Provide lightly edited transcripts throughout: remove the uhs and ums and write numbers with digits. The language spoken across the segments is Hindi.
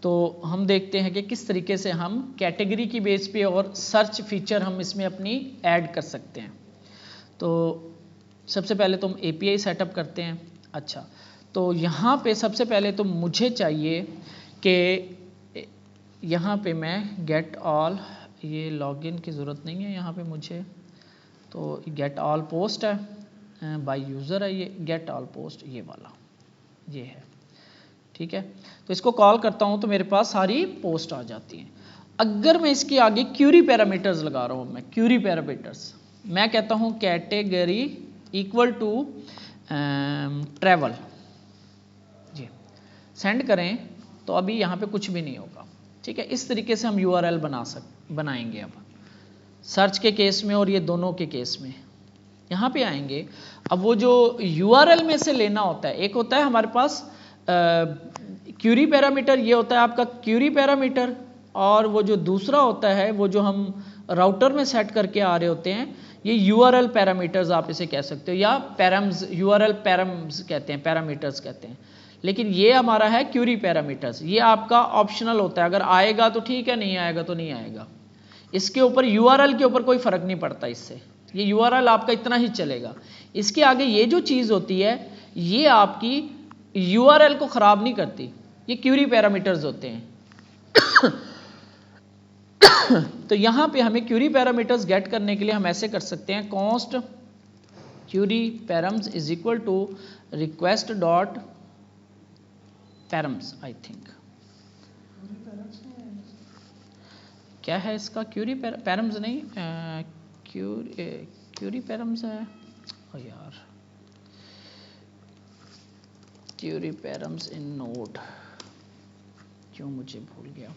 तो हम देखते हैं कि किस तरीके से हम कैटेगरी की बेस पे और सर्च फीचर हम इसमें अपनी ऐड कर सकते हैं। तो सबसे पहले तो हम API सेटअप करते हैं। अच्छा, तो यहाँ पे सबसे पहले तो मुझे चाहिए कि यहाँ पे मैं गेट ऑल, ये लॉगिन की ज़रूरत नहीं है यहाँ पे मुझे, तो गेट ऑल पोस्ट है, बाय यूज़र है ये गेट ऑल पोस्ट, ये वाला ये है, ठीक है। तो इसको कॉल करता हूँ तो मेरे पास सारी पोस्ट आ जाती हैं। अगर मैं इसके आगे क्यूरी पैरामीटर्स लगा रहा हूँ, मैं क्यूरी पैरामीटर्स मैं कहता हूँ कैटेगरी इक्वल टू ट्रैवल, जी सेंड करें तो अभी यहाँ पे कुछ भी नहीं होगा, ठीक है। इस तरीके से हम URL बनाएंगे अब सर्च के केस में और ये दोनों के केस में। यहाँ पे आएंगे, अब वो जो URL में से लेना होता है, एक होता है हमारे पास क्यूरी पैरामीटर, ये होता है आपका क्यूरी पैरामीटर, और वो जो दूसरा होता है वो जो हम राउटर में सेट करके आ रहे होते हैं, ये URL पैरामीटर्स आप इसे कह सकते हो, या पैराम्स, URL पैराम्स कहते हैं, पैरामीटर्स कहते हैं। लेकिन ये हमारा है क्यूरी पैरामीटर्स, ये आपका ऑप्शनल होता है, अगर आएगा तो ठीक है, नहीं आएगा तो नहीं आएगा। इसके ऊपर URL के ऊपर कोई फर्क नहीं पड़ता, इससे ये URL आपका इतना ही चलेगा। इसके आगे ये जो चीज़ होती है ये आपकी URL को ख़राब नहीं करती, ये क्यूरी पैरामीटर्स होते हैं। तो यहाँ पे हमें क्यूरी पैरामीटर्स गेट करने के लिए हम ऐसे कर सकते हैं, const query params is equal to request dot params, I think क्या है इसका, क्यूरी पैरम्स नहीं, क्यूरी पैरम्स है, ओ यार, क्यूरी पैरम्स इन नोड, क्यों मुझे भूल गया।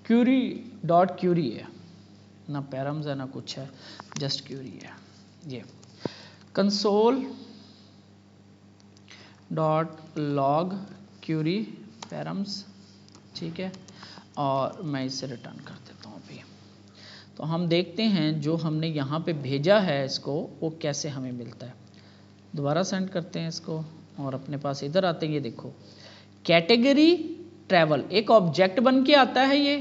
क्यूरी डॉट क्यूरी है ना, पैरम्स है ना कुछ है, जस्ट क्यूरी है। ये console dot log query params, ठीक है, और मैं इसे रिटर्न कर देता हूँ अभी। तो हम देखते हैं जो हमने यहाँ पे भेजा है इसको वो कैसे हमें मिलता है। दोबारा सेंड करते हैं इसको और अपने पास इधर आते हैं, ये देखो कैटेगरी ट्रैवल एक ऑब्जेक्ट बन के आता है, ये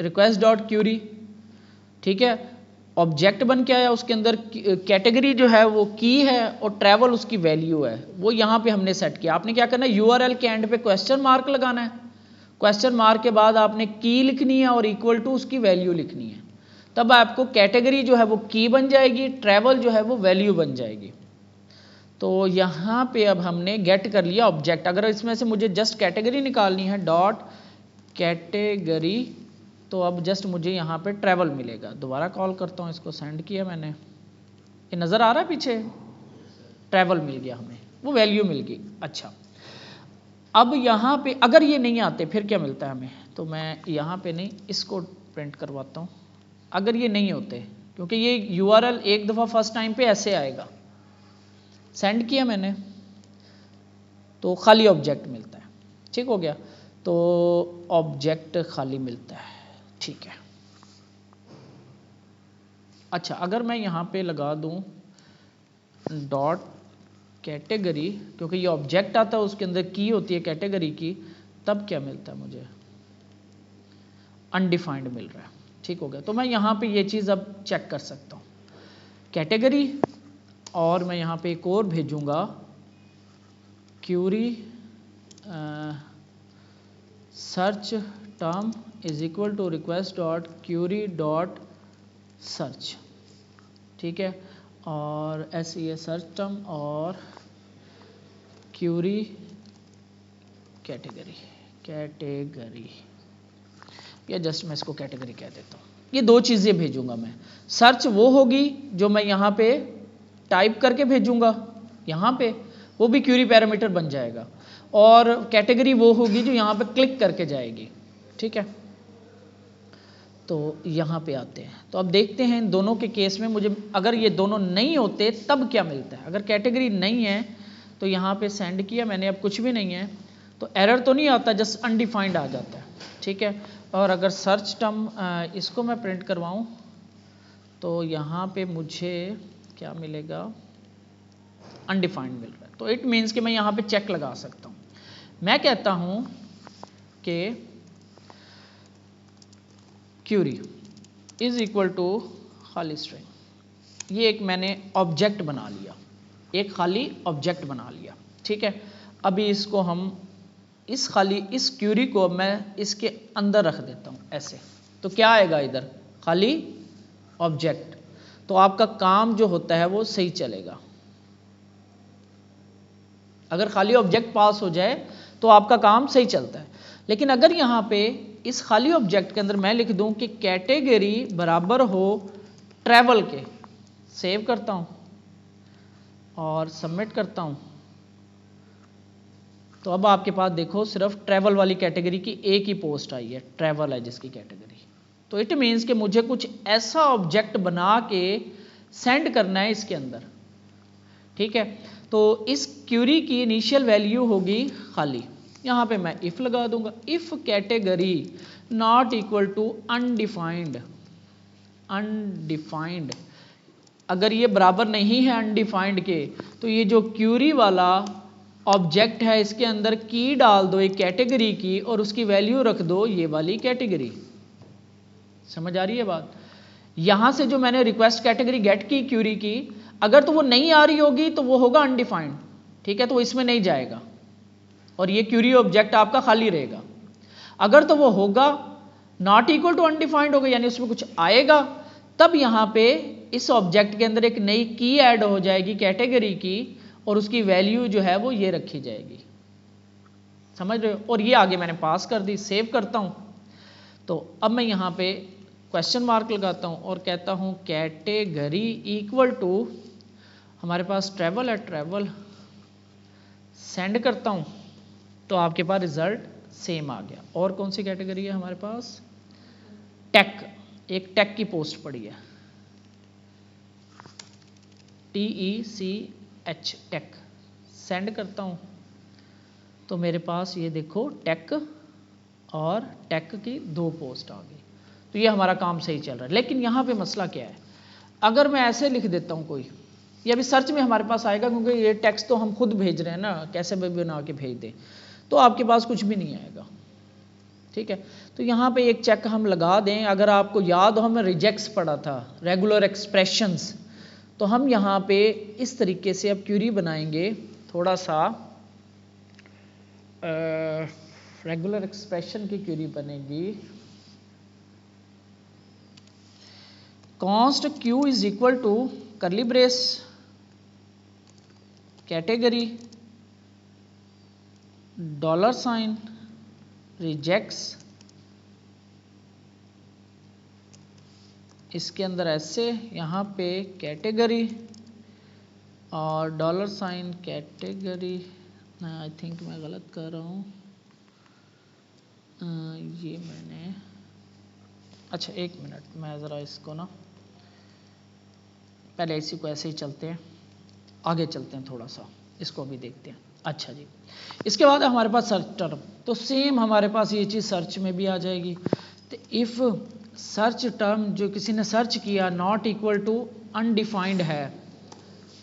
रिक्वेस्ट डॉट क्यूरी, ठीक है, ऑब्जेक्ट बन के आया, उसके अंदर कैटेगरी जो है वो की है और ट्रैवल उसकी वैल्यू है, वो यहाँ पे हमने सेट किया। आपने क्या करना है, URL के एंड पे क्वेश्चन मार्क लगाना है, क्वेश्चन मार्क के बाद आपने की लिखनी है और इक्वल टू उसकी वैल्यू लिखनी है, तब आपको कैटेगरी जो है वो की बन जाएगी, ट्रैवल जो है वो वैल्यू बन जाएगी। तो यहाँ पे अब हमने गेट कर लिया ऑब्जेक्ट। अगर इसमें से मुझे जस्ट कैटेगरी निकालनी है, डॉट कैटेगरी, तो अब जस्ट मुझे यहाँ पे ट्रैवल मिलेगा। दोबारा कॉल करता हूँ, इसको सेंड किया मैंने, ये नज़र आ रहा है पीछे, ट्रैवल मिल गया हमें, वो वैल्यू मिल गई। अच्छा, अब यहाँ पे अगर ये नहीं आते फिर क्या मिलता है हमें, तो मैं यहाँ पे नहीं इसको प्रिंट करवाता हूँ। अगर ये नहीं होते, क्योंकि ये URL एक दफ़ा फर्स्ट टाइम पे ऐसे आएगा, सेंड किया मैंने तो खाली ऑब्जेक्ट मिलता है, ठीक हो गया, तो ऑब्जेक्ट खाली मिलता है, ठीक है। अच्छा, अगर मैं यहाँ पे लगा दूँ डॉट कैटेगरी, क्योंकि ये ऑब्जेक्ट आता है उसके अंदर की होती है कैटेगरी की, तब क्या मिलता है मुझे, अनडिफाइंड मिल रहा है, ठीक हो गया। तो मैं यहाँ पे ये चीज़ अब चेक कर सकता हूँ, कैटेगरी, और मैं यहाँ पे एक और भेजूँगा query search term is equal to request dot query dot search, ठीक है, और ऐसे सर्च टर्म और क्यूरी कैटेगरी, या जस्ट मैं इसको कैटेगरी कह देता हूँ। ये दो चीज़ें भेजूंगा मैं, सर्च वो होगी जो मैं यहाँ पे टाइप करके भेजूंगा, यहाँ पे वो भी क्यूरी पैरामीटर बन जाएगा, और कैटेगरी वो होगी जो यहाँ पे क्लिक करके जाएगी, ठीक है। तो यहाँ पे आते हैं, तो अब देखते हैं इन दोनों के केस में मुझे अगर ये दोनों नहीं होते तब क्या मिलता है। अगर कैटेगरी नहीं है तो यहाँ पे सेंड किया मैंने, अब कुछ भी नहीं है तो एरर तो नहीं आता, जस्ट अनडिफाइंड आ जाता है, ठीक है। और अगर सर्च टर्म इसको मैं प्रिंट करवाऊँ तो यहाँ पे मुझे क्या मिलेगा, अनडिफाइंड मिल रहा है। तो इट मीन्स कि मैं यहाँ पे चेक लगा सकता हूँ। मैं कहता हूँ कि क्यूरी इज इक्वल टू खाली स्ट्रिंग। ये एक मैंने ऑब्जेक्ट बना लिया, एक खाली ऑब्जेक्ट बना लिया, ठीक है। अभी इसको हम इस क्यूरी को मैं इसके अंदर रख देता हूँ ऐसे, तो क्या आएगा इधर, खाली ऑब्जेक्ट। तो आपका काम जो होता है वो सही चलेगा। अगर खाली ऑब्जेक्ट पास हो जाए तो आपका काम सही चलता है। लेकिन अगर यहाँ पे इस खाली ऑब्जेक्ट के अंदर मैं लिख दूं कि कैटेगरी बराबर हो ट्रैवल के, सेव करता हूँ और सबमिट करता हूँ, तो अब आपके पास देखो सिर्फ ट्रैवल वाली कैटेगरी की एक ही पोस्ट आई है, ट्रैवल है जिसकी कैटेगरी। तो इट मीन्स कि मुझे कुछ ऐसा ऑब्जेक्ट बना के सेंड करना है इसके अंदर, ठीक है। तो इस क्यूरी की इनिशियल वैल्यू होगी खाली। यहाँ पे मैं इफ लगा दूंगा, if category not equal to undefined, undefined अगर ये बराबर नहीं है अनडिफाइंड के, तो ये जो क्यूरी वाला ऑब्जेक्ट है इसके अंदर की डाल दो एक कैटेगरी की और उसकी वैल्यू रख दो ये वाली कैटेगरी। समझ आ रही है बात? यहां से जो मैंने रिक्वेस्ट कैटेगरी गेट की क्यूरी की, अगर तो वो नहीं आ रही होगी तो वो होगा अनडिफाइंड, ठीक है, तो इसमें नहीं जाएगा और ये क्यूरी ऑब्जेक्ट आपका खाली रहेगा। अगर तो वो होगा नॉट इक्वल टू अनडिफाइंड होगा, यानी उसमें कुछ आएगा, तब यहां पे इस ऑब्जेक्ट के अंदर एक नई की ऐड हो जाएगी कैटेगरी की और उसकी वैल्यू जो है वो ये रखी जाएगी। समझ रहे हो? और ये आगे मैंने पास कर दी, सेव करता हूं। तो अब मैं यहां पे क्वेश्चन मार्क लगाता हूं और कहता हूं कैटेगरी इक्वल टू, हमारे पास ट्रैवल है, ट्रैवल सेंड करता हूं, तो आपके पास रिजल्ट सेम आ गया। और कौन सी कैटेगरी है हमारे पास, टेक, एक टेक की पोस्ट पड़ी है, TECH, टेक, सेंड करता हूं तो मेरे पास ये देखो टेक और टेक की 2 पोस्ट आ गई। तो ये हमारा काम सही चल रहा है। लेकिन यहाँ पे मसला क्या है, अगर मैं ऐसे लिख देता हूँ कोई, ये अभी सर्च में हमारे पास आएगा क्योंकि ये टेक्स्ट तो हम खुद भेज रहे हैं ना, कैसे भी बना के भेज दें, तो आपके पास कुछ भी नहीं आएगा, ठीक है। तो यहाँ पे एक चेक हम लगा दें, अगर आपको याद हो हमें रिजेक्ट्स पढ़ा था, रेगुलर एक्सप्रेशंस, तो हम यहाँ पे इस तरीके से अब क्यूरी बनाएंगे, थोड़ा सा रेगुलर एक्सप्रेशन की क्यूरी बनेगी, const q is equal to curly brace category $, regex, इसके अंदर ऐसे यहाँ पे कैटेगरी और $, कैटेगरी, आई थिंक मैं गलत कर रहा हूँ, ये मैंने, अच्छा एक मिनट, मैं ज़रा इसको ना पहले इसी को ऐसे ही चलते हैं, आगे चलते हैं थोड़ा सा, इसको भी देखते हैं। अच्छा जी, इसके बाद हमारे पास सर्च टर्म, तो सेम हमारे पास ये चीज़ सर्च में भी आ जाएगी। तो इफ़ सर्च टर्म जो किसी ने सर्च किया नॉट इक्वल टू अनडिफाइंड है,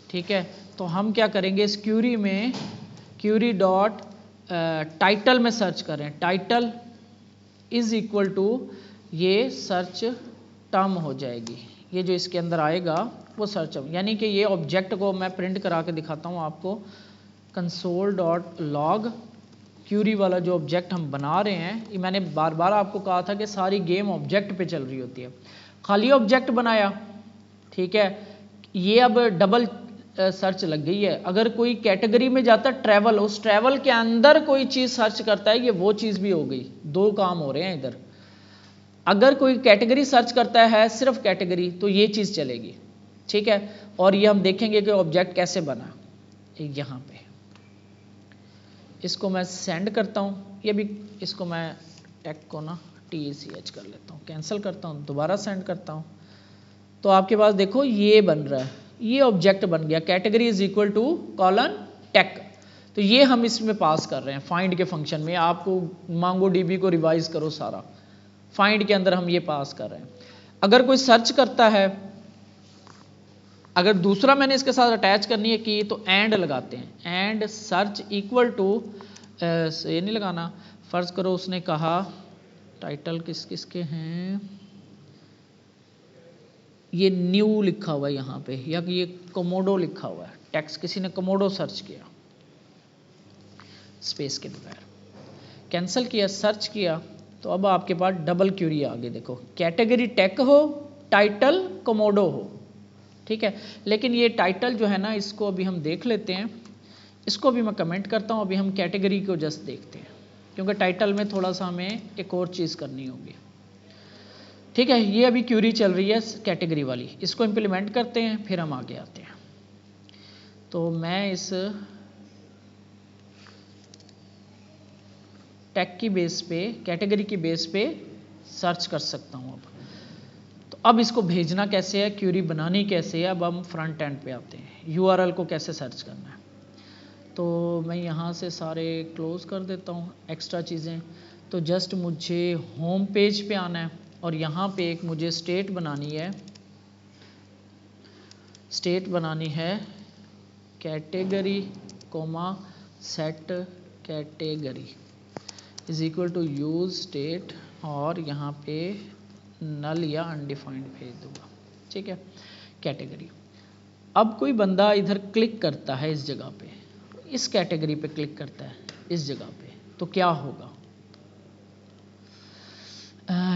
ठीक है, तो हम क्या करेंगे, इस क्यूरी में क्यूरी डॉट टाइटल में सर्च करें, टाइटल इज इक्वल टू ये सर्च टर्म हो जाएगी, ये जो इसके अंदर आएगा वो सर्च टर्म, यानी कि ये ऑब्जेक्ट को मैं प्रिंट करा के दिखाता हूँ आपको, कंसोल डॉट लॉग, क्यूरी वाला जो ऑब्जेक्ट हम बना रहे हैं, ये मैंने बार बार आपको कहा था कि सारी गेम ऑब्जेक्ट पे चल रही होती है। खाली ऑब्जेक्ट बनाया, ठीक है, ये अब डबल सर्च लग गई है। अगर कोई कैटेगरी में जाता है ट्रैवल, उस ट्रैवल के अंदर कोई चीज़ सर्च करता है, ये वो चीज़ भी हो गई, 2 काम हो रहे हैं इधर। अगर कोई कैटेगरी सर्च करता है सिर्फ कैटेगरी, तो ये चीज़ चलेगी, ठीक है। और ये हम देखेंगे कि ऑब्जेक्ट कैसे बना, यहाँ पे इसको मैं सेंड करता हूँ, ये भी इसको मैं टेक को ना TECH कर लेता हूँ, कैंसिल करता हूँ, दोबारा सेंड करता हूँ, तो आपके पास देखो ये बन रहा है, ये ऑब्जेक्ट बन गया, category is equal to colon tech. तो ये हम इसमें पास कर रहे हैं फाइंड के फंक्शन में, आपको मांगो DB को रिवाइज करो सारा, फाइंड के अंदर हम ये पास कर रहे हैं। अगर कोई सर्च करता है अगर दूसरा मैंने इसके साथ अटैच करनी है की तो एंड लगाते हैं, एंड सर्च इक्वल टू, ये नहीं लगाना, फर्ज करो उसने कहा टाइटल किस किसके हैं, ये न्यू लिखा हुआ है यहाँ पे, या ये कोमोडो लिखा हुआ है, टेक्स्ट किसी ने कोमोडो सर्च किया स्पेस के बगैर, कैंसिल किया, सर्च किया, तो अब आपके पास डबल क्यूरी आ गई। देखो कैटेगरी टेक हो, टाइटल कोमोडो हो, ठीक है। लेकिन ये टाइटल जो है ना, इसको अभी हम देख लेते हैं, इसको भी मैं कमेंट करता हूँ, अभी हम कैटेगरी को जस्ट देखते हैं, क्योंकि टाइटल में थोड़ा सा हमें एक और चीज़ करनी होगी, ठीक है। ये अभी क्यूरी चल रही है कैटेगरी वाली, इसको इम्प्लीमेंट करते हैं, फिर हम आगे आते हैं। तो मैं इस टैग की बेस पे, कैटेगरी की बेस पे सर्च कर सकता हूँ। अब इसको भेजना कैसे है, क्यूरी बनानी कैसे है, अब हम फ्रंट एंड पे आते हैं, यूआरएल को कैसे सर्च करना है। तो मैं यहाँ से सारे क्लोज कर देता हूँ एक्स्ट्रा चीज़ें। तो जस्ट मुझे होम पेज पे आना है और यहाँ पे एक मुझे स्टेट बनानी है, स्टेट बनानी है category comma set category is equal to use state, और यहाँ पे नल या अनडिफाइंड भेज दूंगा, ठीक है, कैटेगरी। अब कोई बंदा इधर क्लिक करता है इस जगह पे, इस कैटेगरी पे क्लिक करता है इस जगह पे, तो क्या होगा,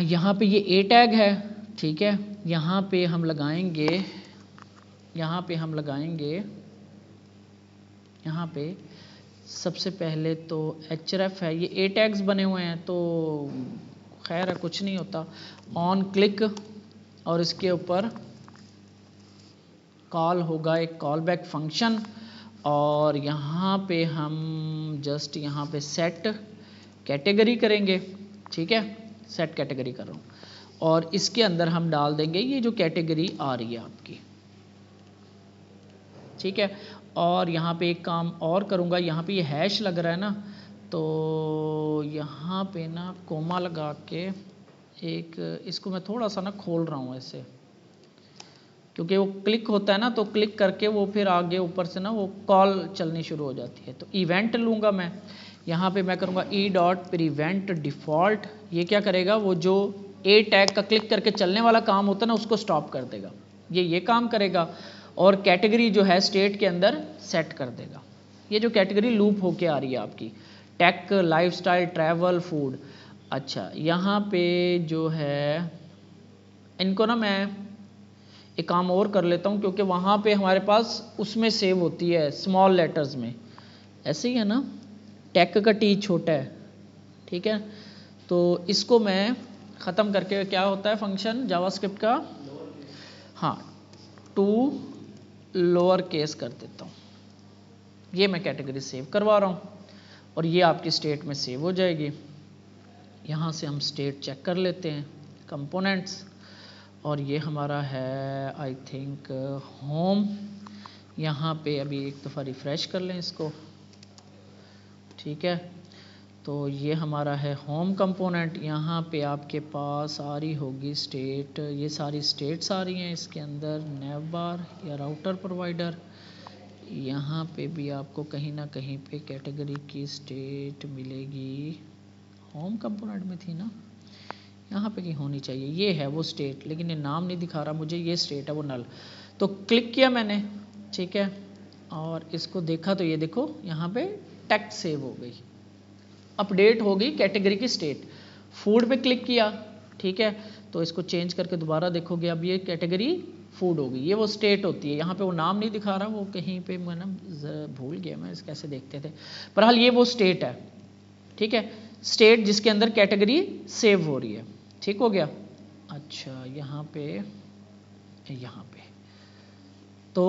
यहाँ पे ये ए टैग है, ठीक है, यहाँ पे हम लगाएंगे, यहाँ पे हम लगाएंगे, यहाँ पे सबसे पहले तो href है, ये ए टैग्स बने हुए हैं तो खैर है, कुछ नहीं होता। ऑन क्लिक और इसके ऊपर कॉल होगा एक कॉल बैक फंक्शन, और यहाँ पे हम जस्ट यहाँ पे सेट कैटेगरी करेंगे, ठीक है, सेट कैटेगरी कर रहा हूँ, और इसके अंदर हम डाल देंगे ये जो कैटेगरी आ रही है आपकी, ठीक है। और यहाँ पे एक काम और करूँगा, यहाँ पे ये हैश लग रहा है ना, तो यहाँ पे ना कोमा लगा के एक, इसको मैं थोड़ा सा ना खोल रहा हूँ ऐसे, क्योंकि वो क्लिक होता है ना, तो क्लिक करके वो फिर आगे ऊपर से ना वो कॉल चलनी शुरू हो जाती है। तो इवेंट लूँगा मैं, यहाँ पे मैं करूँगा ई डॉट प्रिवेंट डिफ़ॉल्ट, ये क्या करेगा, वो जो ए टैग का क्लिक करके चलने वाला काम होता है ना, उसको स्टॉप कर देगा, ये काम करेगा, और कैटेगरी जो है स्टेट के अंदर सेट कर देगा। ये जो कैटेगरी लूप होके आ रही है आपकी, टेक, लाइफस्टाइल, ट्रैवल, फूड। अच्छा, यहाँ पे जो है इनको ना मैं एक काम और कर लेता हूँ, क्योंकि वहाँ पे हमारे पास उसमें सेव होती है स्मॉल लेटर्स में, ऐसे ही है ना, टेक का टी छोटा है, ठीक है। तो इसको मैं ख़त्म करके, क्या होता है फंक्शन जावास्क्रिप्ट का, हाँ, टू लोअर केस कर देता हूँ, ये मैं कैटेगरी सेव करवा रहा हूँ और ये आपकी स्टेट में सेव हो जाएगी। यहाँ से हम स्टेट चेक कर लेते हैं, कंपोनेंट्स, और ये हमारा है आई थिंक होम। यहाँ पे अभी एक दफ़ा रिफ़्रेश कर लें इसको, ठीक है। तो ये हमारा है होम कंपोनेंट, यहाँ पे आपके पास आ रही होगी स्टेट, ये सारी स्टेट्स आ रही हैं इसके अंदर, नेव बार या राउटर प्रोवाइडर, यहाँ पे भी आपको कहीं ना कहीं पे कैटेगरी की स्टेट मिलेगी, होम कंपोनेंट में थी ना, यहाँ पे कहीं होनी चाहिए, ये है वो स्टेट, लेकिन ये नाम नहीं दिखा रहा मुझे, ये स्टेट है वो नल। तो क्लिक किया मैंने, ठीक है, और इसको देखा तो ये देखो यहाँ पे टेक्स्ट सेव हो गई, अपडेट हो गई कैटेगरी की स्टेट। फूड पे क्लिक किया, ठीक है, तो इसको चेंज करके दोबारा देखोगे, अब ये कैटेगरी फूड हो गई, ये वो स्टेट होती है, यहाँ पे वो नाम नहीं दिखा रहा, वो कहीं पे मैं ना भूल गया मैं इस कैसे देखते थे, पर हाल ये वो स्टेट है, ठीक है, स्टेट जिसके अंदर कैटेगरी सेव हो रही है, ठीक हो गया। अच्छा, यहाँ पे तो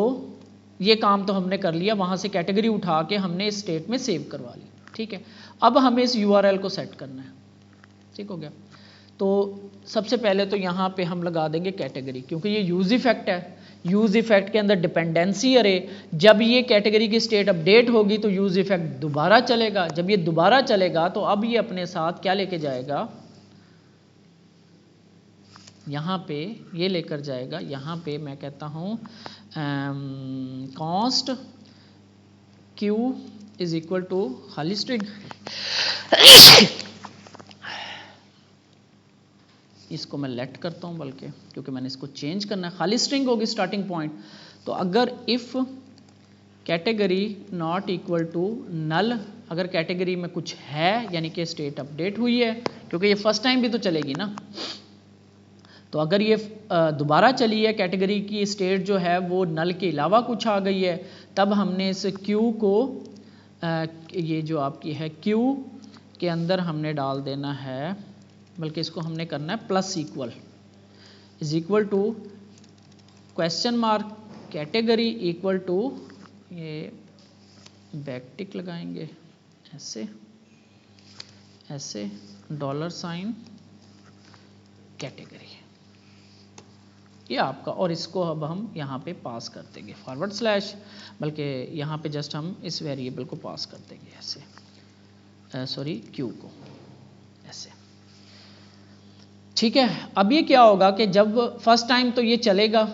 ये काम तो हमने कर लिया, वहाँ से कैटेगरी उठा के हमने इस स्टेट में सेव करवा ली, ठीक है। अब हमें इस URL को सेट करना है, ठीक हो गया। तो सबसे पहले तो यहाँ पे हम लगा देंगे कैटेगरी, क्योंकि ये यूज इफेक्ट है, यूज इफेक्ट के अंदर डिपेंडेंसी अरे, जब ये कैटेगरी की स्टेट अपडेट होगी तो यूज इफेक्ट दोबारा चलेगा, जब ये दोबारा चलेगा तो अब ये अपने साथ क्या लेके जाएगा, यहाँ पे ये लेकर जाएगा, यहाँ पे मैं कहता हूँ const q is equal to खाली स्ट्रिंग, इसको मैं लेट करता हूँ बल्कि, क्योंकि मैंने इसको चेंज करना है, खाली स्ट्रिंग होगी स्टार्टिंग पॉइंट। तो अगर if category not equal to null, अगर कैटेगरी में कुछ है यानी कि स्टेट अपडेट हुई है, क्योंकि ये फर्स्ट टाइम भी तो चलेगी ना, तो अगर ये दोबारा चली है कैटेगरी की स्टेट जो है वो नल के अलावा कुछ आ गई है, तब हमने इस क्यू को ये जो आपकी है क्यू के अंदर हमने डाल देना है, बल्कि इसको हमने करना है plus equal is equal to question mark category equal to, ये बैकटिक लगाएंगे ऐसे ऐसे $, कैटेगरी, ये आपका, और इसको अब हम यहाँ पे पास कर देंगे फॉरवर्ड स्लैश, बल्कि यहाँ पे जस्ट हम इस वेरिएबल को पास कर देंगे ऐसे, सॉरी क्यू को ऐसे, ठीक है। अब ये क्या होगा कि जब फर्स्ट टाइम तो ये चलेगा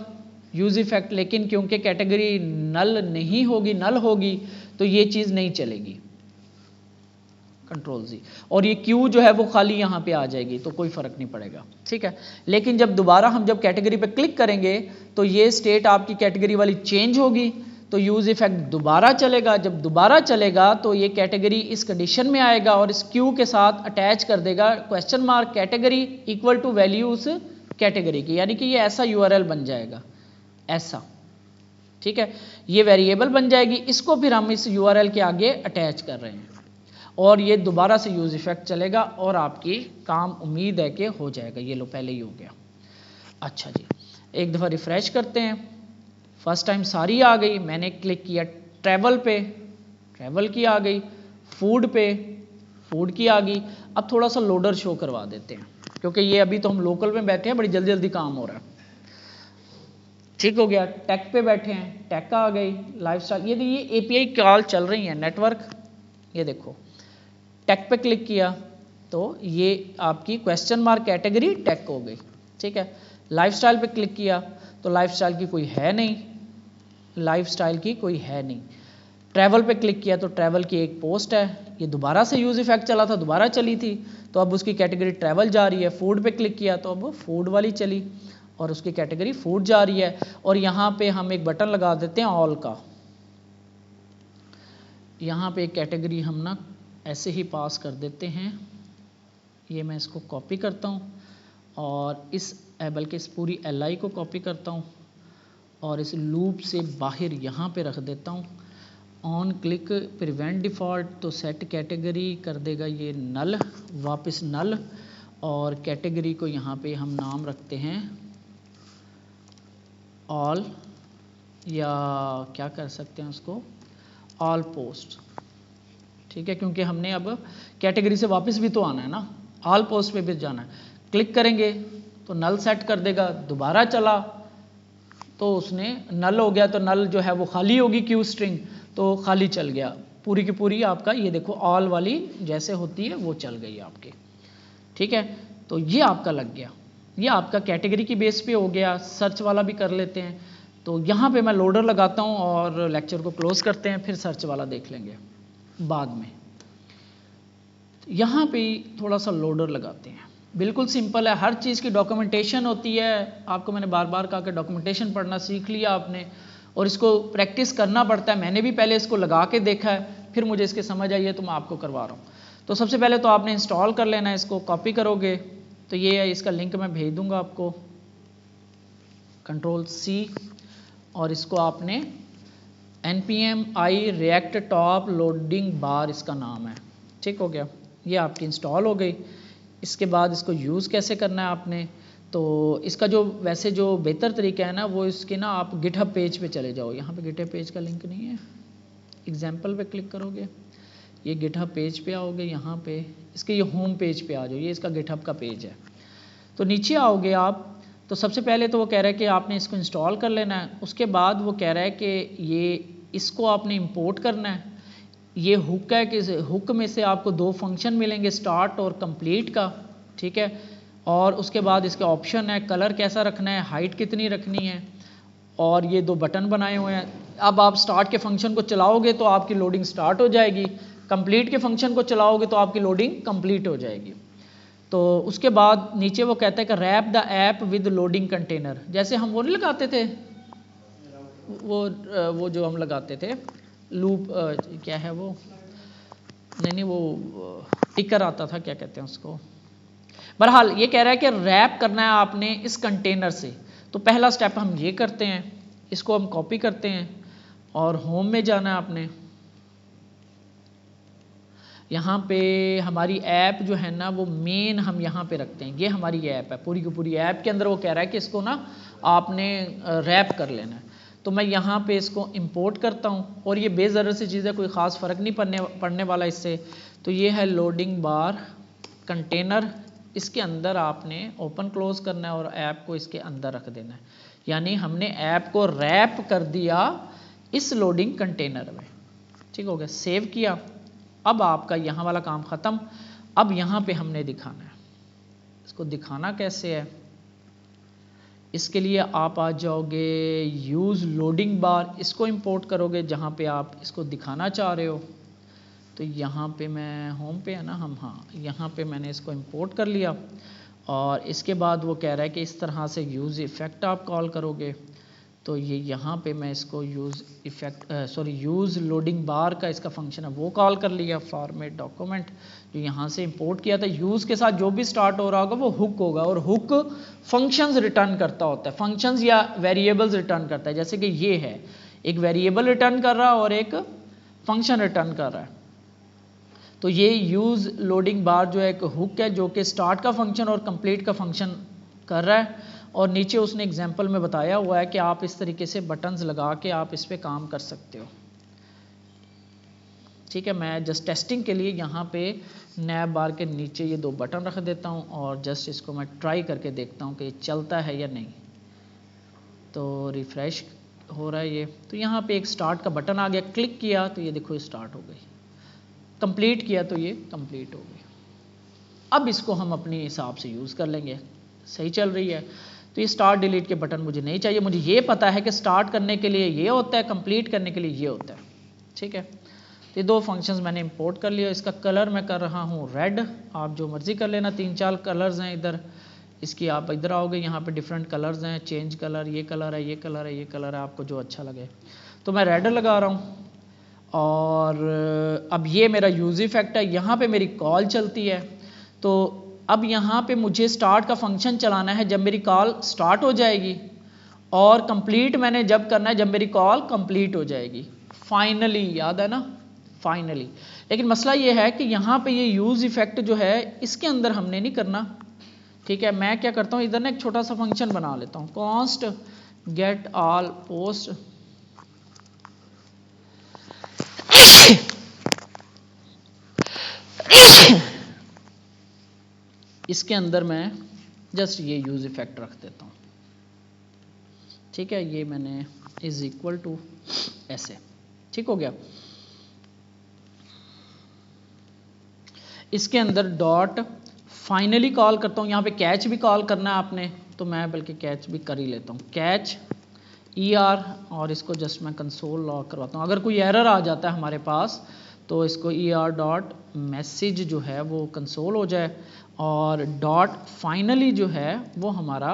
यूज इफेक्ट, लेकिन क्योंकि कैटेगरी नल नहीं होगी, नल होगी, तो ये चीज़ नहीं चलेगी, कंट्रोल जी, और ये क्यू जो है वो खाली यहाँ पे आ जाएगी, तो कोई फर्क नहीं पड़ेगा, ठीक है। लेकिन जब दोबारा हम जब कैटेगरी पे क्लिक करेंगे तो ये स्टेट आपकी कैटेगरी वाली चेंज होगी, तो यूज इफेक्ट दोबारा चलेगा, जब दोबारा चलेगा तो ये कैटेगरी इस कंडीशन में आएगा और इस क्यू के साथ अटैच कर देगा question mark category equal to value उस कैटेगरी की, यानी कि ये ऐसा यूआरएल बन जाएगा ऐसा, ठीक है, ये वेरिएबल बन जाएगी, इसको फिर हम इस यूआरएल के आगे अटैच कर रहे हैं, और ये दोबारा से यूज इफेक्ट चलेगा और आपकी काम उम्मीद है कि हो जाएगा। ये लो पहले ही हो गया। अच्छा जी, एक दफ़ा रिफ्रेश करते हैं, फर्स्ट टाइम सारी आ गई, मैंने क्लिक किया ट्रैवल पे, ट्रैवल की आ गई, फूड पे, फूड की आ गई। अब थोड़ा सा लोडर शो करवा देते हैं, क्योंकि ये अभी तो हम लोकल में बैठे हैं, बड़ी जल्दी जल्दी काम हो रहा है, ठीक हो गया। टेक पे बैठे हैं, टेक आ गई, लाइफस्टाइल, ये एपीआई कॉल चल रही है, नेटवर्क, ये देखो टेक पे क्लिक किया तो ये आपकी क्वेश्चन मार्क कैटेगरी टेक हो गई, ठीक है। लाइफस्टाइल पे क्लिक किया तो लाइफस्टाइल की कोई है नहीं, लाइफस्टाइल की कोई है नहीं। ट्रैवल पे क्लिक किया तो ट्रैवल की एक पोस्ट है, ये दोबारा से यूज इफेक्ट चला था, दोबारा चली थी, तो अब उसकी कैटेगरी ट्रैवल जा रही है। फूड पे क्लिक किया तो अब फूड वाली चली और उसकी कैटेगरी फूड जा रही है। और यहाँ पे हम एक बटन लगा देते हैं ऑल का, यहाँ पे एक कैटेगरी हम ना ऐसे ही पास कर देते हैं, ये मैं इसको कॉपी करता हूँ और इस बल्कि इस पूरी LI को कॉपी करता हूँ और इस लूप से बाहर यहाँ पे रख देता हूँ। ऑन क्लिक प्रिवेंट डिफ़ॉल्ट, तो सेट कैटेगरी कर देगा ये नल, वापस नल, और कैटेगरी को यहाँ पे हम नाम रखते हैं ऑल, या क्या कर सकते हैं उसको ऑल पोस्ट, ठीक है, क्योंकि हमने अब कैटेगरी से वापस भी तो आना है ना, ऑल पोस्ट पे भी जाना है। क्लिक करेंगे तो नल सेट कर देगा, दोबारा चला तो उसने नल हो गया, तो नल जो है वो खाली होगी क्यू स्ट्रिंग, तो खाली चल गया, पूरी की पूरी आपका ये देखो ऑल वाली जैसे होती है वो चल गई आपके, ठीक है। तो ये आपका लग गया, ये आपका कैटेगरी की बेस पे हो गया। सर्च वाला भी कर लेते हैं, तो यहाँ पे मैं लोडर लगाता हूँ और लेक्चर को क्लोज करते हैं, फिर सर्च वाला देख लेंगे बाद में। यहाँ पे थोड़ा सा लोडर लगाते हैं, बिल्कुल सिंपल है, हर चीज़ की डॉक्यूमेंटेशन होती है, आपको मैंने बार बार कहा कि डॉक्यूमेंटेशन पढ़ना सीख लिया आपने और इसको प्रैक्टिस करना पड़ता है। मैंने भी पहले इसको लगा के देखा है, फिर मुझे इसकी समझ आई है तो मैं आपको करवा रहा हूँ। तो सबसे पहले तो आपने इंस्टॉल कर लेना है, इसको कॉपी करोगे तो ये है, इसका लिंक मैं भेज दूँगा आपको, Ctrl+C, और इसको आपने npm i react top loading bar इसका नाम है, ठीक हो गया, ये आपकी इंस्टॉल हो गई। इसके बाद इसको यूज़ कैसे करना है आपने, तो इसका जो वैसे जो बेहतर तरीका है ना, वो इसके ना आप गिटहब पेज पे चले जाओ, यहाँ पे गिटहब पेज का लिंक नहीं है, एग्जाम्पल पे क्लिक करोगे, ये गिटहब पेज पे आओगे, यहाँ पे इसके ये होम पेज पे आ जाओ, ये इसका गिटहब का पेज है। तो नीचे आओगे आप, तो सबसे पहले तो वो कह रहा है कि आपने इसको इंस्टॉल कर लेना है, उसके बाद वो कह रहा है कि ये इसको आपने इंपोर्ट करना है। ये हुक है कि हुक में से आपको दो फंक्शन मिलेंगे, स्टार्ट और कंप्लीट का, ठीक है, और उसके बाद इसके ऑप्शन है, कलर कैसा रखना है, हाइट कितनी रखनी है, और ये 2 बटन बनाए हुए हैं। अब आप स्टार्ट के फंक्शन को चलाओगे तो आपकी लोडिंग स्टार्ट हो जाएगी, कंप्लीट के फंक्शन को चलाओगे तो आपकी लोडिंग कंप्लीट हो जाएगी। तो उसके बाद नीचे वो कहता है कि wrap the app with loading container, जैसे हम वो नहीं लगाते थे, वो जो हम लगाते थे लूप, क्या है वो, नहीं वो टिकर आता था, क्या कहते हैं उसको। बहरहाल ये कह रहा है कि रैप करना है आपने इस कंटेनर से। तो पहला स्टेप हम ये करते हैं, इसको हम कॉपी करते हैं और होम में जाना है आपने। यहाँ पे हमारी ऐप जो है ना वो मेन हम यहाँ पे रखते हैं, ये हमारी ऐप है, पूरी की पूरी ऐप के अंदर वो कह रहा है कि इसको ना आपने रैप कर लेना है। तो मैं यहाँ पे इसको इंपोर्ट करता हूँ और ये बेज़रूरत सी चीज़ है, कोई ख़ास फ़र्क नहीं पड़ने वाला इससे। तो ये है लोडिंग बार कंटेनर, इसके अंदर आपने ओपन क्लोज करना है और ऐप को इसके अंदर रख देना है, यानी हमने ऐप को रैप कर दिया इस लोडिंग कंटेनर में। ठीक हो गया, सेव किया। अब आपका यहाँ वाला काम ख़त्म। अब यहाँ पे हमने दिखाना है, इसको दिखाना कैसे है, इसके लिए आप आ जाओगे यूज़ लोडिंग बार, इसको इंपोर्ट करोगे जहाँ पे आप इसको दिखाना चाह रहे हो। तो यहाँ पे मैं होम पे है ना हम, हाँ यहाँ पे मैंने इसको इंपोर्ट कर लिया और इसके बाद वो कह रहा है कि इस तरह से यूज़ इफ़ेक्ट आप कॉल करोगे। तो ये यहाँ पे मैं इसको यूज़ लोडिंग बार का इसका फंक्शन है वो कॉल कर लिया, फॉर्मेट डॉक्यूमेंट जो यहाँ से इंपोर्ट किया था। यूज़ के साथ जो भी स्टार्ट हो रहा होगा वो हुक होगा, और हुक फंक्शंस रिटर्न करता होता है, फंक्शंस या वेरिएबल्स रिटर्न करता है। जैसे कि ये है, एक वेरिएबल रिटर्न कर रहा है और एक फंक्शन रिटर्न कर रहा है। तो ये यूज़ लोडिंग बार जो है एक हुक है जो कि स्टार्ट का फंक्शन और कंप्लीट का फंक्शन कर रहा है। और नीचे उसने एग्जांपल में बताया हुआ है कि आप इस तरीके से बटन्स लगा के आप इस पे काम कर सकते हो। ठीक है, मैं जस्ट टेस्टिंग के लिए यहाँ पे नैब बार के नीचे ये 2 बटन रख देता हूँ और जस्ट इसको मैं ट्राई करके देखता हूँ कि ये चलता है या नहीं। तो रिफ्रेश हो रहा है ये, तो यहाँ पे एक स्टार्ट का बटन आ गया, क्लिक किया तो ये देखो स्टार्ट हो गई, कंप्लीट किया तो ये कंप्लीट हो गई। अब इसको हम अपने हिसाब से यूज़ कर लेंगे, सही चल रही है। तो ये स्टार्ट डिलीट के बटन मुझे नहीं चाहिए, मुझे ये पता है कि स्टार्ट करने के लिए ये होता है, कंप्लीट करने के लिए ये होता है। ठीक है, तो ये 2 फंक्शंस मैंने इंपोर्ट कर लिया। इसका कलर मैं कर रहा हूँ रेड, आप जो मर्जी कर लेना, 3-4 कलर्स हैं इधर। इसकी आप इधर आओगे, यहाँ पे डिफरेंट कलर्स हैं, चेंज कलर, ये कलर है, ये कलर है, ये कलर है, आपको जो अच्छा लगे। तो मैं रेड लगा रहा हूँ और अब ये मेरा यूज इफेक्ट है, यहाँ पे मेरी कॉल चलती है। तो अब यहाँ पे मुझे स्टार्ट का फंक्शन चलाना है जब मेरी कॉल स्टार्ट हो जाएगी, और कंप्लीट मैंने जब करना है जब मेरी कॉल कंप्लीट हो जाएगी। फाइनली, याद है ना, फाइनली। लेकिन मसला ये है कि यहाँ पे ये यूज इफेक्ट जो है इसके अंदर हमने नहीं करना। ठीक है, मैं क्या करता हूँ, इधर ना एक छोटा सा फंक्शन बना लेता हूँ, कॉन्स्ट गेट ऑल पोस्ट। इसके अंदर मैं जस्ट ये यूज इफेक्ट रख देता हूँ। ठीक है, ये मैंने इज इक्वल टू ऐसे, ठीक हो गया। इसके अंदर डॉट फाइनली कॉल करता हूँ, यहाँ पे कैच भी कॉल करना है आपने, तो मैं बल्कि कैच भी कर ही लेता हूँ, कैच ER, और इसको जस्ट मैं कंसोल लॉग करवाता हूँ। अगर कोई एरर आ जाता है हमारे पास तो इसको ER डॉट मैसेज जो है वो कंसोल हो जाए, और डॉट फाइनली जो है वो हमारा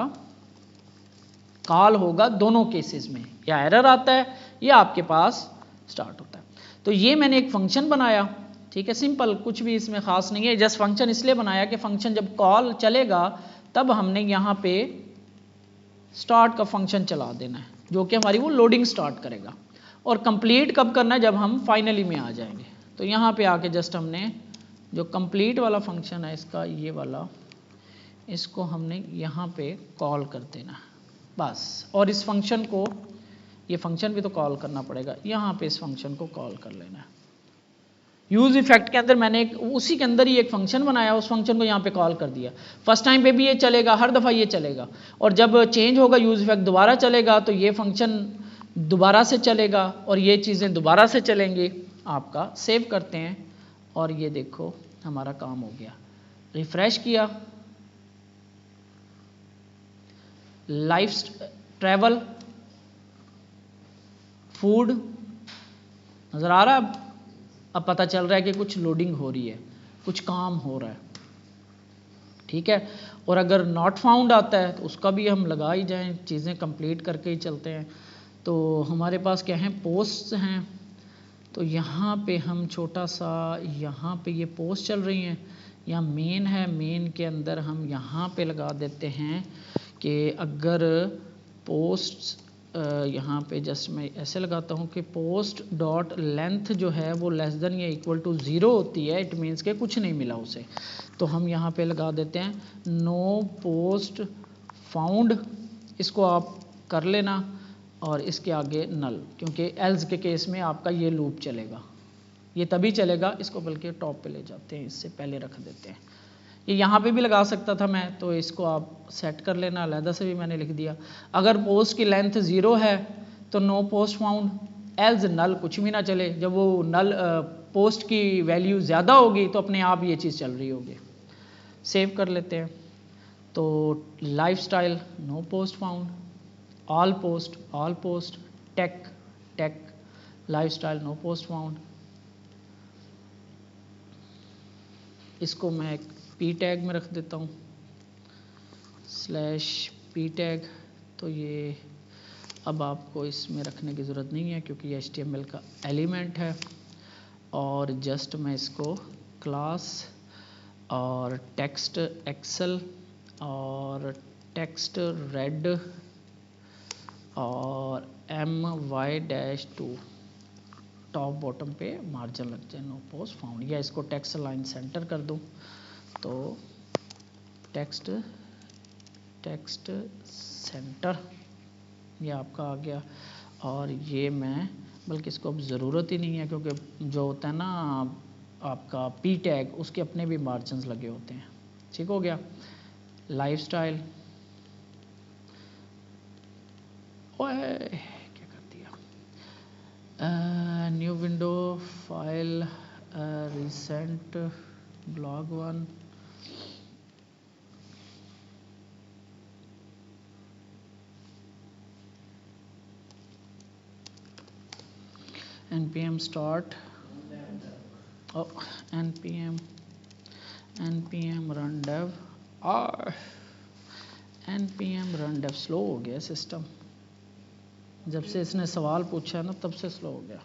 कॉल होगा दोनों केसेस में, या एरर आता है या आपके पास स्टार्ट होता है। तो ये मैंने एक फंक्शन बनाया, ठीक है, सिंपल, कुछ भी इसमें खास नहीं है, जस्ट फंक्शन इसलिए बनाया कि फंक्शन जब कॉल चलेगा तब हमने यहाँ पे स्टार्ट का फंक्शन चला देना है जो कि हमारी वो लोडिंग स्टार्ट करेगा, और कंप्लीट कब करना है, जब हम फाइनली में आ जाएंगे। तो यहाँ पे आके जस्ट हमने जो कंप्लीट वाला फंक्शन है इसका, ये वाला, इसको हमने यहाँ पे कॉल कर देना बस। और इस फंक्शन को, ये फंक्शन भी तो कॉल करना पड़ेगा, यहाँ पे इस फंक्शन को कॉल कर लेना है। यूज इफेक्ट के अंदर मैंने उसी के अंदर ही एक फंक्शन बनाया, उस फंक्शन को यहाँ पे कॉल कर दिया। फर्स्ट टाइम पे भी ये चलेगा, हर दफ़ा ये चलेगा, और जब चेंज होगा यूज इफेक्ट दोबारा चलेगा तो ये फंक्शन दोबारा से चलेगा और ये चीज़ें दोबारा से चलेंगी। आपका सेव करते हैं और ये देखो हमारा काम हो गया। रिफ्रेश किया लाइफ ट्रैवल, फूड, नज़र आ रहा है अब पता चल रहा है कि कुछ लोडिंग हो रही है, कुछ काम हो रहा है, ठीक है। और अगर नॉट फाउंड आता है तो उसका भी हम लगा ही जाएं, चीज़ें कंप्लीट करके ही चलते हैं। तो हमारे पास क्या हैं, पोस्ट हैं, तो यहाँ पे हम छोटा सा, यहाँ पे ये पोस्ट चल रही हैं, यहाँ मेन है, मेन के अंदर हम यहाँ पे लगा देते हैं कि अगर पोस्ट, यहाँ पे जस्ट मैं ऐसे लगाता हूँ कि पोस्ट डॉट लेंथ जो है वो लेस देन या इक्वल टू 0 होती है, इट मीन्स के कुछ नहीं मिला उसे। तो हम यहाँ पे लगा देते हैं नो पोस्ट फाउंड, इसको आप कर लेना, और इसके आगे नल, क्योंकि एल्स के केस में आपका ये लूप चलेगा, ये तभी चलेगा, इसको बल्कि टॉप पे ले जाते हैं, इससे पहले रख देते हैं। ये यहाँ पे भी लगा सकता था मैं, तो इसको आप सेट कर लेना, अलहदा से भी मैंने लिख दिया। अगर पोस्ट की लेंथ 0 है तो नो पोस्ट फाउंड, एल्स नल, कुछ भी ना चले, जब वो नल पोस्ट की वैल्यू ज़्यादा होगी तो अपने आप ये चीज़ चल रही होगी। सेव कर लेते हैं। तो lifestyle no post found, all post, tech lifestyle no post found, इसको मैं एक पी टैग में रख देता हूँ, /p टैग। तो ये अब आपको इसमें रखने की ज़रूरत नहीं है क्योंकि ये HTML का एलिमेंट है, और जस्ट मैं इसको क्लास और टेक्स्ट एक्सेल और टेक्स्ट रेड और my-2 टॉप बॉटम पे मार्जिन लग जाए, नो पोस्ट फाउंड, या इसको टेक्स्ट लाइन सेंटर कर दूं, तो टेक्स्ट सेंटर ये आपका आ गया। और ये मैं, बल्कि इसको अब ज़रूरत ही नहीं है क्योंकि जो होता है ना आपका पी टैग, उसके अपने भी मार्जिन लगे होते हैं, ठीक हो गया। लाइफ स्टाइल, क्या कर दिया, new window file, recent blog 1, npm start, npm run dev, और npm run dev। स्लो हो गया सिस्टम, जब से इसने सवाल पूछा है ना तब से स्लो हो गया।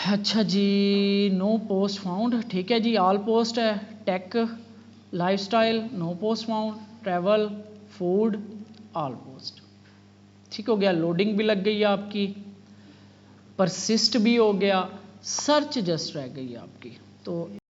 अच्छा जी, नो पोस्ट फाउंड, ठीक है जी, ऑल पोस्ट है, tech, lifestyle, no post found, travel, food, all post, ठीक हो गया। लोडिंग भी लग गई है आपकी, परसिस्ट भी हो गया, सर्च जस्ट रह गई है आपकी। तो